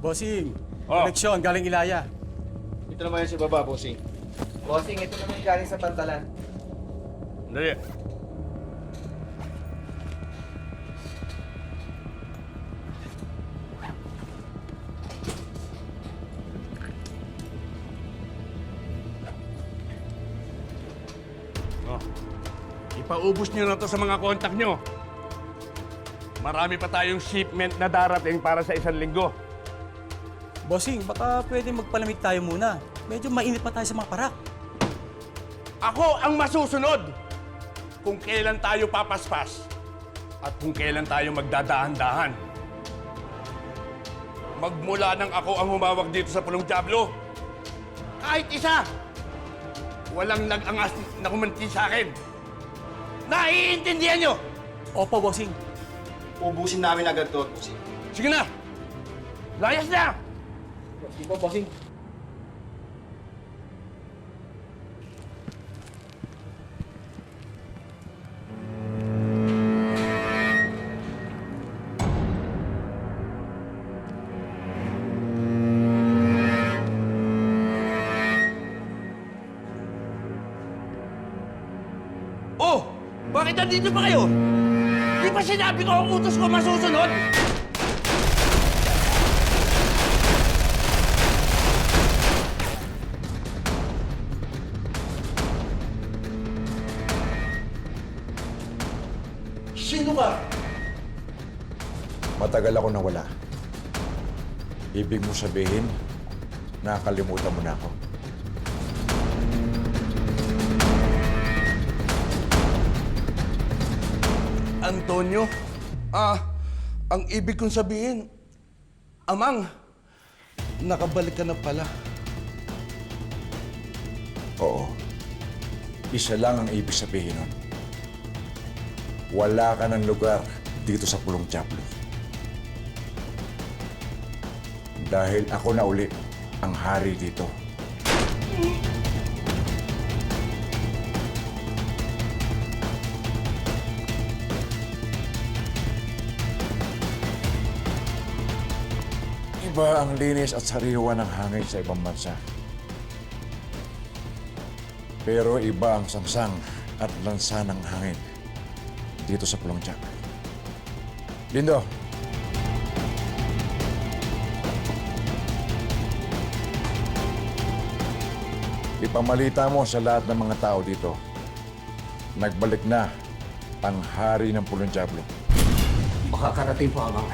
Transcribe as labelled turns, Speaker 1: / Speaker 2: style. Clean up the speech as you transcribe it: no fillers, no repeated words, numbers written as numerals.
Speaker 1: Bossing,
Speaker 2: Oh.
Speaker 1: koleksyon galing Ilaya.
Speaker 3: Ito naman yung si baba, bossing.
Speaker 4: Bossing, ito naman yung galing sa pantalan.
Speaker 2: Dali. Oh. Ipaubos nyo na to sa mga kontak nyo. Marami pa tayong shipment na darating para sa 1 linggo.
Speaker 1: Bossing, baka pwede magpalamig tayo muna. Medyo mainit pa tayo sa mga parak.
Speaker 2: Ako ang masusunod kung kailan tayo papaspas at kung kailan tayo magdadahan-dahan. Magmula nang ako ang humawak dito sa Pulong Diablo, kahit isa, walang nag-angas na kumanti sa akin. Naiintindihan nyo?
Speaker 1: Opo, bossing.
Speaker 3: Ubusin namin agad to, bossing.
Speaker 2: Sige na! Layas na!
Speaker 3: Sige po, bossing.
Speaker 2: Oh! Bakit nandito pa kayo? Di ba sinabi ko ang utos ko masusunod? Sino ka?
Speaker 5: Matagal ako nawala. Ibig mo sabihin, nakakalimutan mo na ako.
Speaker 2: Antonio, ang ibig kong sabihin, Amang, nakabalik ka na pala.
Speaker 5: Oo. Isa lang ang ibig sabihin nun. Wala ka ng lugar dito sa Pulong Diablo. Dahil ako na uli ang hari dito. Iba ang linis at sariwa ng hangin sa ibang bansa. Pero iba ang sangsang at lansa ng hangin dito sa Pulong Diablo. Lindo, ipamalita mo sa lahat ng mga tao dito, nagbalik na ang hari ng Pulong Diablo.
Speaker 4: Makakarating po, Amang.